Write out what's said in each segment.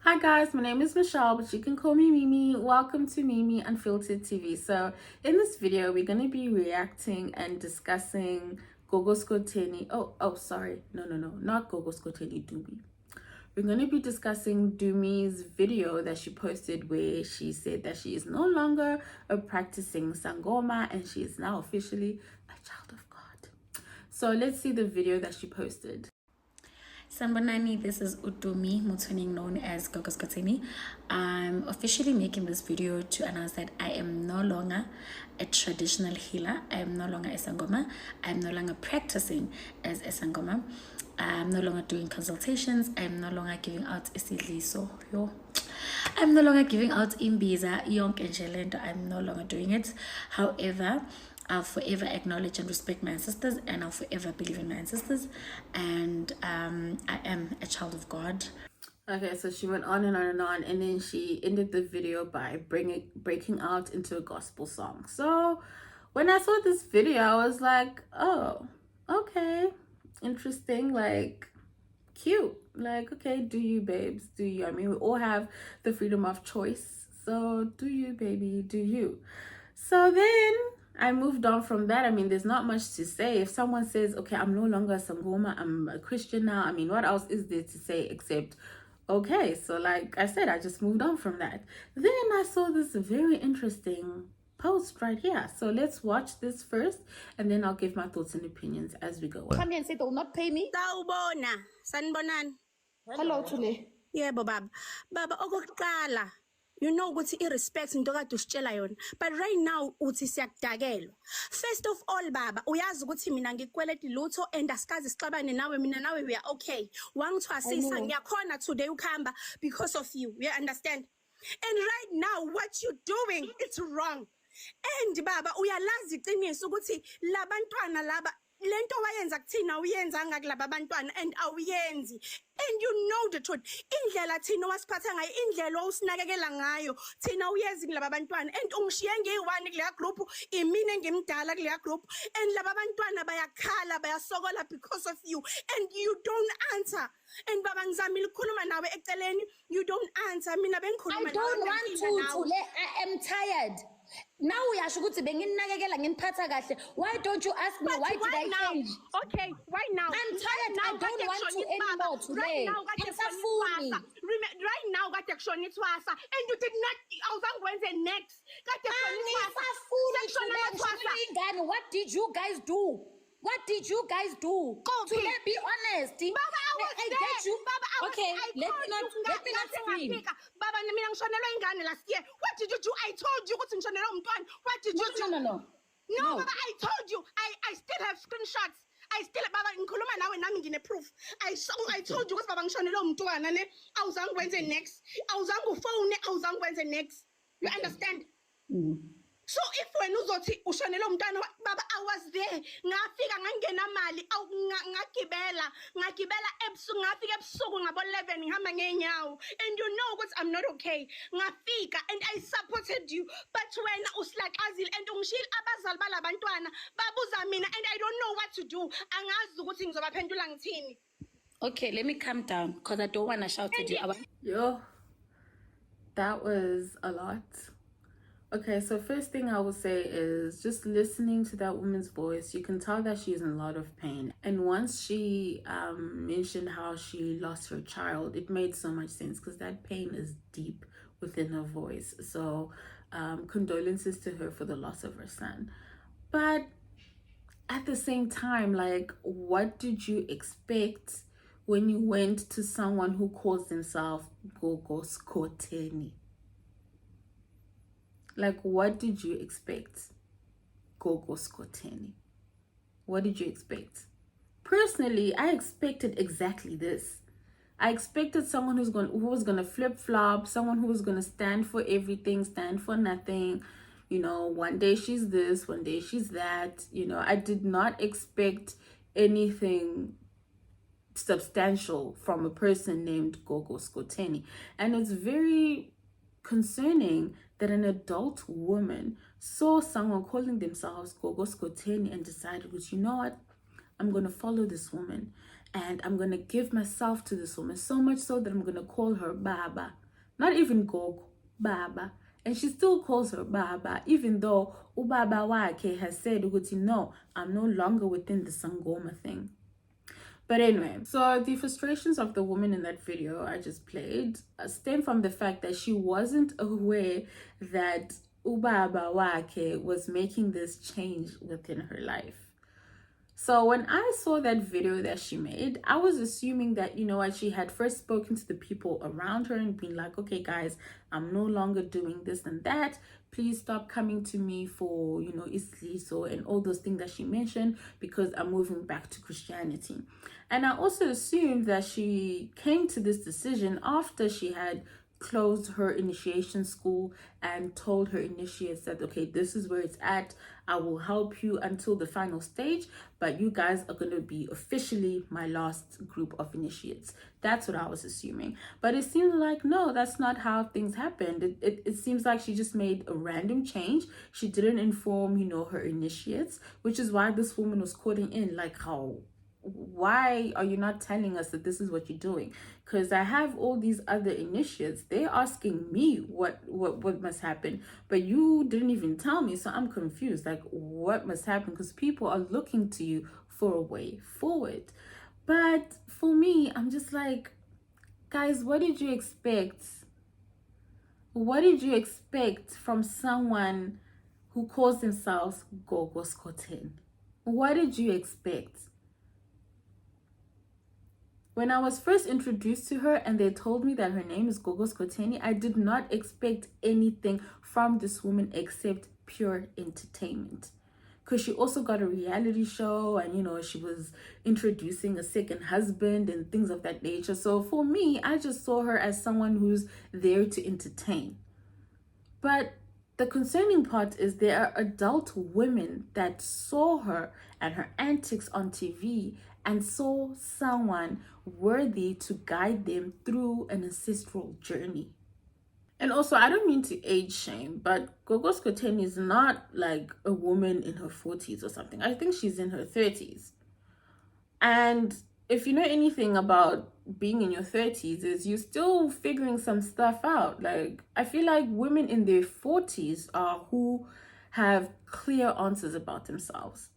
Hi guys, my name is Michelle, but you can call me Mimi. Welcome to Mimi Unfiltered TV. So in this video, we're going to be reacting and discussing Gogo Skhothane. Sorry. No, not Gogo Skhothane, Dumi. We're going to be discussing Dumi's video that she posted where she said that she is no longer a practicing Sangoma and she is now officially a child of God. So let's see the video that she posted. Sanbonani, this is Udumi Mutuning, known as Gogo Skhothane. I'm officially making this video to announce that I am no longer a traditional healer. I am no longer a Sangoma. I am no longer practicing as a Sangoma. I'm no longer doing consultations. I'm no longer giving out isidliso. I'm no longer giving out imbiza, yonke nje lento. I'm no longer doing it. However, I'll forever acknowledge and respect my ancestors, and I'll forever believe in my ancestors, and I am a child of God. Okay, so she went on and on and on, and then she ended the video by breaking out into a gospel song. So when I saw this video, I was like, oh, okay, interesting, like cute. Like, okay, do you, babes, do you? I mean, we all have the freedom of choice, so do you, baby, do you? So then I moved on from that. I mean, there's not much to say. If someone says, okay, I'm no longer a Sangoma, I'm a Christian now, I mean, what else is there to say except, okay? So like I said, I just moved on from that. Then I saw this very interesting post right here. So let's watch this first, and then I'll give my thoughts and opinions as we go on. Come here and say they will not pay me. Sawubona, sanibonani. Hello, Tule. Yebo baba. Baba okokuqala, you know ukuthi irespect into kade usitshela yona. But right now uthi siyakudakelwa. First of all baba, uyazi ukuthi mina ngikukweleta lutho and asikazi sixabane nawe mina nawe we are okay. Wangithwasisa ngiyakhona today ukhamba because of you. You understand? And right now what you doing it's wrong. And baba uyalazi iqiniso ukuthi labantwana laba lento wayenza kuthina uyenzanga kulaba abantwana and awuyenzi, and you know the truth. Indlela thina wasiphatha ngayo, indlela osinakekela ngayo thina uyezi kulaba abantwana, and ungishiye ngeyi-1 kuleya group, imina engimdala kuleya group, and laba abantwana bayakhala bayasokola because of you, and you don't answer. And baba ngizamile ukukhuluma nawe eceleni, you don't answer. Mina bengikhuluma I don't want to, Tule. I am tired. Now uyasho ukuthi benginakekela nginiphatha kahle. Why don't you ask me why did I change? Okay, right now. I'm tired. I don't want to anymore today. Right now, got action it was, and you did not. I was going to next. What did you guys do? What did you guys do? Tule, be honest. Baba, I get you. Baba, okay, let me not scream. Baba, last year. What did you do? I told you what What did you do? No. No, Baba, I told you. I still have screenshots. I still Baba ngikhuluma nawe nami ngine proof. I told you ukuthi baba ngishonela umntwana ne awuzange wenze next. Awuzange ufone, awuzange wenze next. You understand? So if when uzothi ushonela umntwana baba I was there. Ngafika ngangena mali ngagibela ebusuku ngafika ebusuku ngabo 11 ngihamba ngenyawo, and you know ukuthi I'm not okay. Ngafika and I supported you, but when usilaqazile and ungishila abazali balabantwana babuza mina and I don't know what to do. Angazi ukuthi ngizobaphendula ngithini. Okay, let me calm down because I don't want to shout at you. Yo, that was a lot. Okay, so first thing I will say is just listening to that woman's voice, you can tell that she's in a lot of pain. And once she mentioned how she lost her child, it made so much sense because that pain is deep within her voice. So condolences to her for the loss of her son. But at the same time, like, what did you expect when you went to someone who calls himself Gogo Skhothane? Like, what did you expect? Gogo Skhothane. What did you expect? Personally, I expected exactly this. I expected someone who was gonna flip-flop, someone who was gonna stand for everything, stand for nothing. You know, one day she's this, one day she's that. You know, I did not expect anything substantial from a person named Gogo Skhothane. And it's very concerning that an adult woman saw someone calling themselves Gogo Skhothane and decided, you know what, I'm going to follow this woman. and I'm gonna give myself to this woman, so much so that I'm gonna call her Baba. Not even Gogo, Baba. And she still calls her Baba, even though Ubaba Wake has said, no, I'm no longer within the Sangoma thing. But anyway, so the frustrations of the woman in that video I just played stem from the fact that she wasn't aware that Ubaba Wake was making this change within her life. So when I saw that video that she made, I was assuming that, she had first spoken to the people around her and been like, okay, guys, I'm no longer doing this and that. Please stop coming to me for, Isliso and all those things that she mentioned, because I'm moving back to Christianity. And I also assumed that she came to this decision after she had closed her initiation school and told her initiates that, okay, this is where it's at. I will help you until the final stage, but you guys are going to be officially my last group of initiates. That's what I was assuming. But it seems like, no, that's not how things happened. It seems like she just made a random change. She didn't inform, her initiates, which is why this woman was calling in like, why are you not telling us that this is what you're doing? Because I have all these other initiates, they're asking me what must happen, but you didn't even tell me. So I'm confused, like, what must happen? Because people are looking to you for a way forward. But for me, I'm just like, guys, what did you expect? What did you expect from someone who calls themselves Gogo Skhothane? What did you expect? When I was first introduced to her and they told me that her name is Gogo Skhothane, I did not expect anything from this woman except pure entertainment. Because she also got a reality show and, she was introducing a second husband and things of that nature. So for me, I just saw her as someone who's there to entertain. But the concerning part is there are adult women that saw her and her antics on TV and saw someone worthy to guide them through an ancestral journey. And also, I don't mean to age shame, but Gogo Skhothane is not like a woman in her 40s or something. I think she's in her 30s. And if you know anything about being in your 30s, is you're still figuring some stuff out. Like, I feel like women in their 40s are who have clear answers about themselves.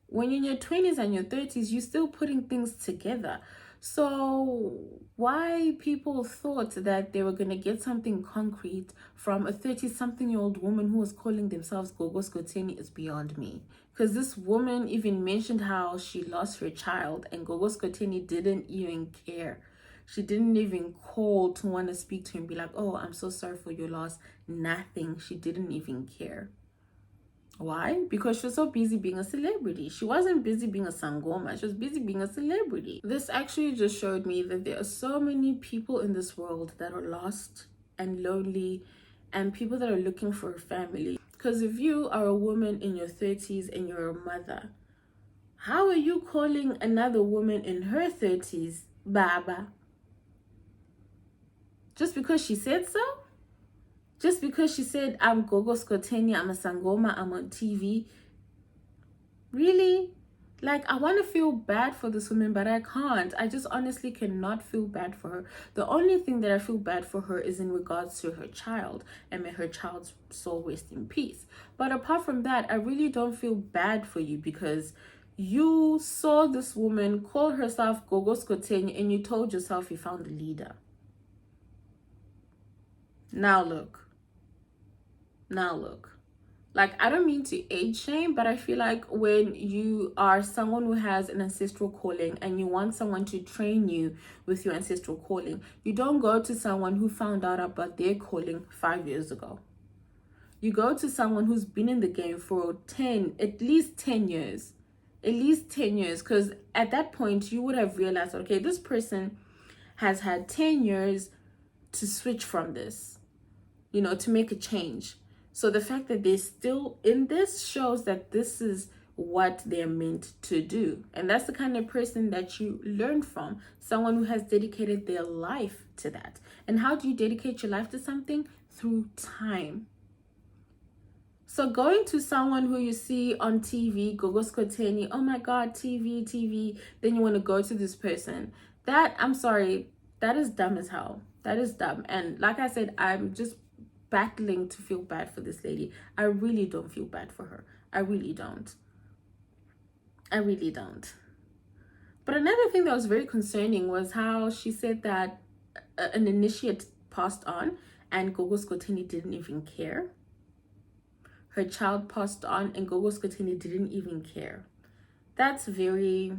When you're in your 20s and your 30s, you're still putting things together. So why people thought that they were going to get something concrete from a 30-something-year-old woman who was calling themselves Gogo Skhothane is beyond me. Because this woman even mentioned how she lost her child and Gogo Skhothane didn't even care. She didn't even call to want to speak to him and be like, oh, I'm so sorry for your loss. Nothing. She didn't even care. Why? Because she was so busy being a celebrity. She wasn't busy being a sangoma. She was busy being a celebrity. This actually just showed me that there are so many people in this world that are lost and lonely and people that are looking for a family. Because if you are a woman in your 30s and you're a mother, how are you calling another woman in her 30s Baba? Just because she said so? Just because she said, I'm Gogo Skhothane, I'm a sangoma, I'm on TV. Really? Like, I want to feel bad for this woman, but I can't. I just honestly cannot feel bad for her. The only thing that I feel bad for her is in regards to her child, and may her child's soul rest in peace. But apart from that, I really don't feel bad for you, because you saw this woman call herself Gogo Skhothane and you told yourself you found a leader. Now look. Like, I don't mean to age shame, but I feel like when you are someone who has an ancestral calling and you want someone to train you with your ancestral calling, you don't go to someone who found out about their calling 5 years ago. You go to someone who's been in the game for at least 10 years. At least 10 years, because at that point you would have realized, okay, this person has had 10 years to switch from this, to make a change. So the fact that they're still in this shows that this is what they're meant to do. And that's the kind of person that you learn from, someone who has dedicated their life to that. And how do you dedicate your life to something? Through time. So going to someone who you see on TV, Gogo Skhothane, oh my God, TV, then you want to go to this person. That, I'm sorry, that is dumb as hell. That is dumb. And like I said, I'm just battling to feel bad for this lady. I really don't feel bad for her. I really don't. I really don't. But another thing that was very concerning was how she said that an initiate passed on and Gogo Skhothane didn't even care. Her child passed on and Gogo Skhothane didn't even care. That's very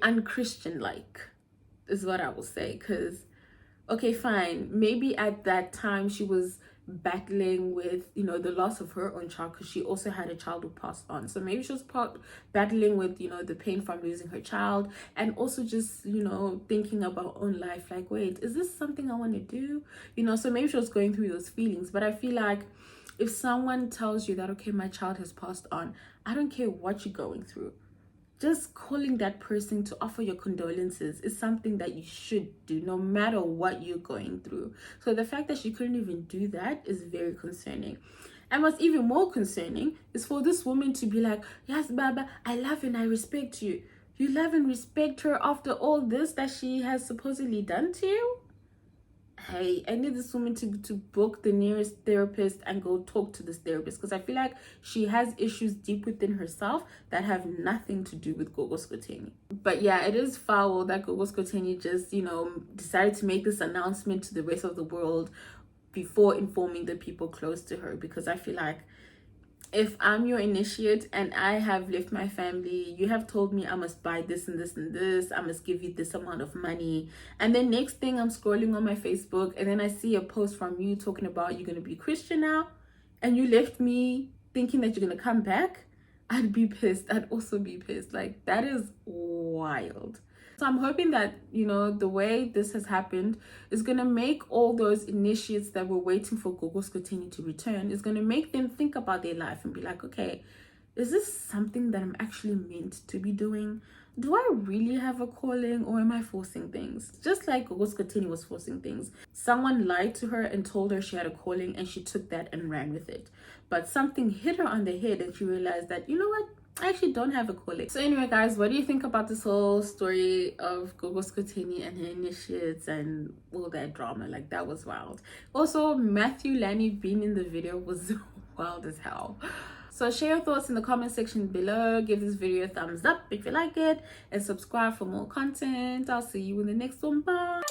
unchristian like, is what I will say. Because okay, fine, maybe at that time she was battling with, you know, the loss of her own child, because she also had a child who passed on. So maybe she was battling with, you know, the pain from losing her child, and also just, you know, thinking about own life, like, wait, is this something I want to do, you know? So maybe she was going through those feelings. But I feel like if someone tells you that, okay, my child has passed on, I don't care what you're going through, just calling that person to offer your condolences is something that you should do, no matter what you're going through. So the fact that she couldn't even do that is very concerning. And what's even more concerning is for this woman to be like, yes, Baba, I love and I respect you. You love and respect her after all this that she has supposedly done to you? Hey, I need this woman to book the nearest therapist and go talk to this therapist, because I feel like she has issues deep within herself that have nothing to do with Gogo Skhothane. But yeah, it is foul that Gogo Skhothane just, you know, decided to make this announcement to the rest of the world before informing the people close to her, because I feel like if I'm your initiate and I have left my family, you have told me I must buy this and this and this, I must give you this amount of money, and then next thing I'm scrolling on my Facebook and then I see a post from you talking about you're going to be Christian now, and you left me thinking that you're going to come back, I'd be pissed. I'd also be pissed. Like, that is wild. So I'm hoping that, you know, the way this has happened is going to make all those initiates that were waiting for Gogo Skhothane to return, is going to make them think about their life and be like, okay, is this something that I'm actually meant to be doing? Do I really have a calling, or am I forcing things? Just like Gogo Skhothane was forcing things. Someone lied to her and told her she had a calling, and she took that and ran with it. But something hit her on the head and she realized that, you know what? I actually don't have a calling. So anyway, guys, what do you think about this whole story of Gogo Skhothane and her initiates and all that drama? Like, that was wild. Also, Matthew Lanny being in the video was wild as hell. So share your thoughts in the comment section below. Give this video a thumbs up if you like it, and subscribe for more content. I'll see you in the next one. Bye.